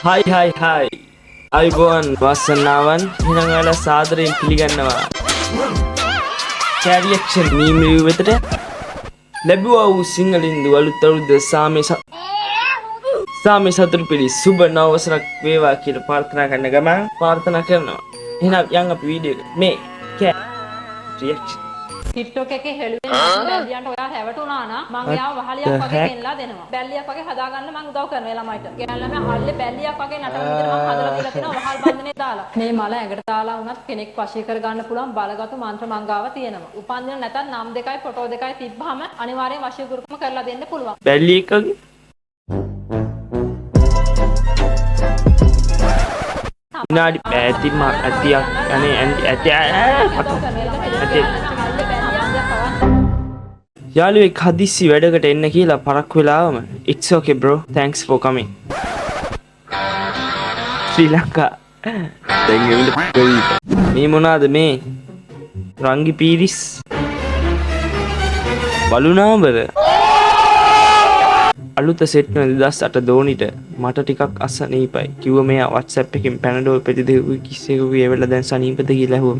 Hi. අයිබෝන් වස්සනාවන් හිනං ඔයාලා සාදරයෙන් පිළිගන්නවා කැරියක්ෂන් මීම් රිවිව් වෙතට ලැබුවා වූ සිංහලින්දු අලුත් අවුරුද්ද සාමය සතුට පිළි සුබ නව වසරක් වේවා කියලා ප්‍රාර්ථනා කරන ගමන් ප්‍රාර්ථනා කරනවා. එහෙනම් යන් අපි වීඩියෝ එක මේ රියැක්ෂන් TikTok එකේ හෙළුවෙන් බැල්ලියන්ට ඔයා හැවටුණා නම් මම යාව වහලියක් වගේ ගෙනලා දෙනවා. බැල්ලියක් වගේ හදාගන්න මම උදව් කරනවා ඒ ළමයිට. ගෙනල්ලා මම හල්ලේ බැල්ලියක් වගේ නටන විදිහට මම හදලා දීලා තියෙනවා වහල් බන්ධනේ දාලා. මේ මල ඇඟට දාලා වුණත් කෙනෙක් වශී කර ගන්න පුළුවන් බලගතු මන්ත්‍ර මංගාව තියෙනවා. උපන්දින නැතත් නම් දෙකයි ෆොටෝ දෙකයි තිබ්බහම අනිවාර්යෙන් වශී ගුරුකම කරලා දෙන්න පුළුවන්. බැල්ලි එකගේ විනාඩි පැතිම ඇතියක් අනේ ඇති යාළුවෙක් හදිස්සි වැඩකට එන්න කියලා පරක් වෙලාවම it's okay bro thanks for coming ශ්‍රී ලංකා මේ මොනාද මේ රංගි පීරිස් බලුනාඹර අලුත සෙට් වෙන 2008 දෝනිට මට ටිකක් අසනීපයි කිව්ව මෙයා WhatsApp එකෙන් පැනඩෝල් පෙති දෙකකුයි කිස්සෙකුයි එවෙලා දැන් සනීපද කියලා ඇහුවම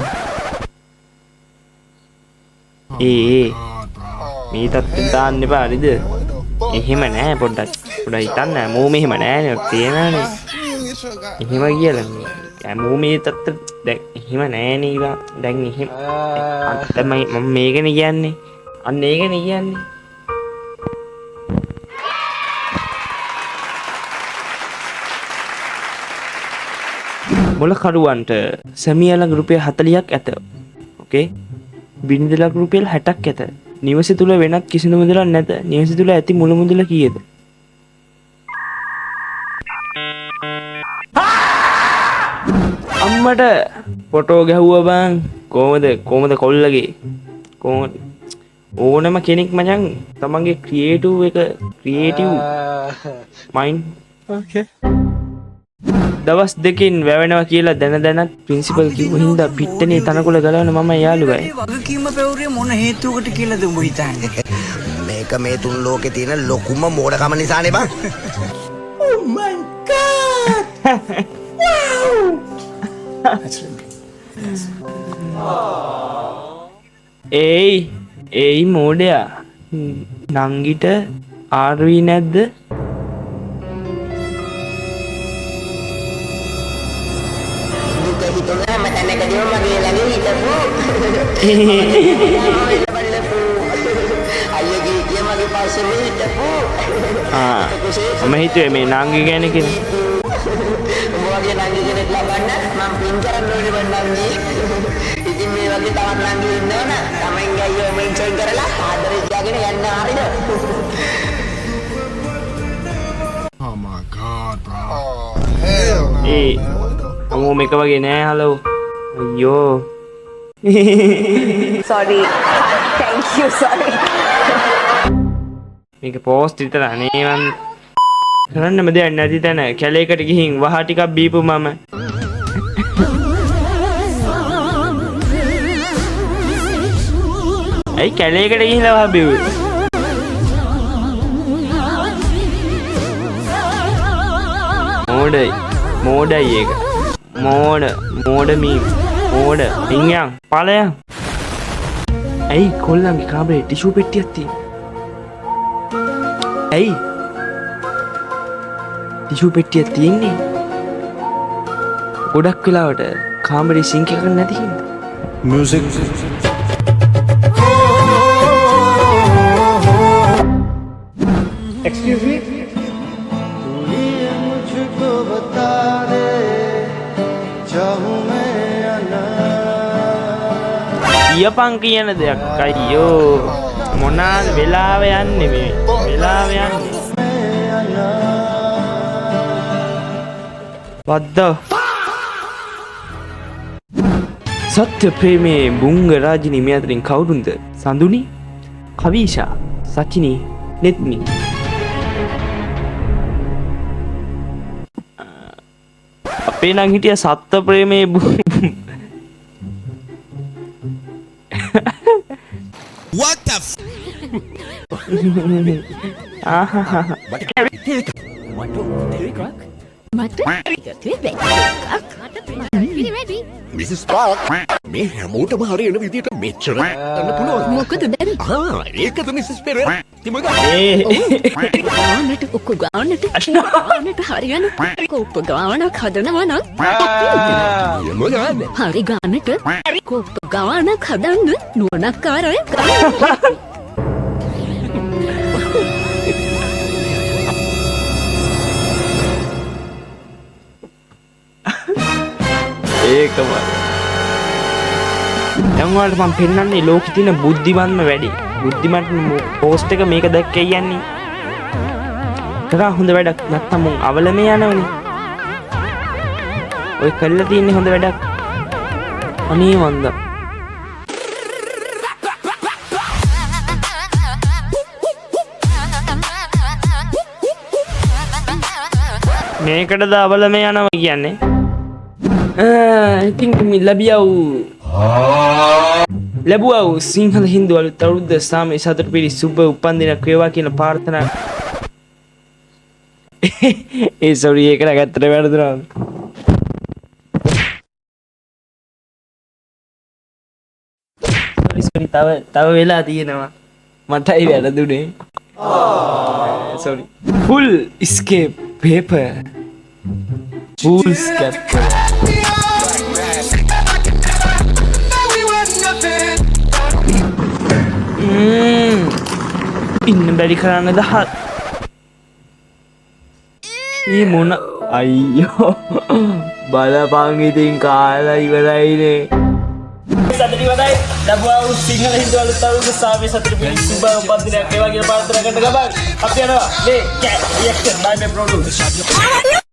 මේ තත්ත්වෙන් දාන්න එපා හරිද? එහෙම නෑ පොඩ්ඩක් හිතන්න මෝ මෙහෙම නෑනේ තේරෙනවනේ. එහෙම කියලා මෝ මේ තත්ත්වෙ දැන් එහෙම නෑනේ ඉවා දැන් එහෙම තමයි මම මේකනේ කියන්නේ. අන්න ඒකනේ කියන්නේ. මොලකරුවන්ට සැමියා ළඟ රුපියල් 40ක් ඇත. ඕකේ. බිරිඳ ළඟ රුපියල් 60ක් ඇත. නිවස තුල වෙනත් කිසිදු මුදලක් නැත. නිවස තුල ඇති මුළු මුදල කීයද? අම්මට ෆොටෝ ගැහුවා බං. කොහමද කොල්ලගේ? කොහමද ඕනම කෙනෙක් මචං තමන්ගේ ක්‍රියේටිව් මයින්ඩ් ඕකේ දවස් දෙකකින් වැවෙනවා කියලා දැනත් ප්‍රින්සිපල් කිව්ව හින්දා පිට්ටනේ තනකොළ ගලවන මම යාළුවයි. මේ වගකීම පෙවුරිය මොන හේතුවකට කියලාද උඹ හිතන්නේ? මේක මේ තුන් ලෝකේ තියෙන ලොකුම මෝඩකම නිසානේ බං. Oh my god. Wow. ඒයි මෝඩයා. නංගිට ආර්වි නැද්ද? මම හිතුවේ මේ නංගි ගැන කියලා. උඹගේ නංගි කෙනෙක් ලබන්න මම පින් කරන්න ඕනේ බණ්ඩාන්නේ. ඉතින් මේ වගේ තවත් නංගි ඉන්නවනම් තමන්ගේ අයියෝ මෙන්ෂන් කරලා ආදරේ තියාගෙන යන්න හරිද? Oh my god, bro. Oh hell no. අමෝ මේක වගේ නෑ හලෝ. අයියෝ. Sorry. Thank you, sorry. මේක පෝස්ට් විතර අනේ මන් කරන්නම දෙයක් නැති තැන කැලේකට ගිහින් වහ ටිකක් බීපු මම. ඇයි කැලේකට ගිහිල්ලා වහ බීව්වේ? මෝඩයි ඒක. මෝඩ පින්යන් පලයන්. ඇයි කොල්ලන්ගේ කාමරේ ටිෂු පෙට්ටියක් තියෙන්නේ? ඇයි ටිෂු පෙට්ටියක් තියෙන්නේ? ගොඩක් වෙලාවට කාමරේ සිංක් එකක් නැති හින්දා. Music. Excuse me? කියපන් කියන දෙයක් අයියෝ මොනාද වෙලාව යන්නේ මේ වෙලාව යන්නේ වද්ද සත්‍ය ප්‍රේමේ බුංග රාජිනී මේ අතරින් කවුරුන්ද? සඳුනි, කවීෂා, සචිනි, නෙත්මි. අපේ නම් හිටිය සත්‍ය ප්‍රේමේ What the f? මට Mrs. Park මේ හැමෝටම හරියන විදියට මෙච්චර ගන්න පුළුවන්. මොකද බැරි? ඒකද Mrs. Perez. තිමග ගානට ඔක්කො ගානට හරියන කෝප්ප ගානක් හදනවා නම් යමගන්න. හරි ගානට කෝප්ප ගානක් හදන්න නුවණක්කාර අය ඒකම දැන් ඔයාලට මම පෙන්නන්නේ ලෝකෙ තියෙන බුද්ධිමත්ම වැඩි. බුද්ධිමත් පෝස්ට් එක මේක දැක්කේ යන්නේ. තරහ හොඳ වැඩක් නැත්තම් මුන් අවලමේ යනවනේ. ඔය කළා තියෙන්නේ හොඳ වැඩක්. අනේ වන්ද. මේකටද අවලමේ යනවා කියන්නේ. ඉතින් මේ ලැබුවා සිංහල හින්දු අලුත් අවුරුද්ද සාමයේ සතුට පිරි සුබ උපන්දිනක් වේවා කියන ප්‍රාර්ථනා. ඒ සෝරි ඒක නැගත්තට වැරදුනා. සෝරි තව වෙලා තියෙනවා. මටයි වැරදුනේ. Sorry. full escape paper. full escape. ඉන්න බැරි කරන්න දහත් ඒ මොන අයියෝ බලපං ඉතින් කාලා ඉවරයිනේ සතරි වදයි ලැබුවා සිංහල හින්දු අලුත් අවුරුද්ද සාමයේ සතර පිරි සුබ උපන්දිනයක් වේවා කියලා ප්‍රාර්ථනා කරන ගමන් අපි යනවා මේ රියැක්ෂන් බයි මේ ප්‍රොඩියුසර්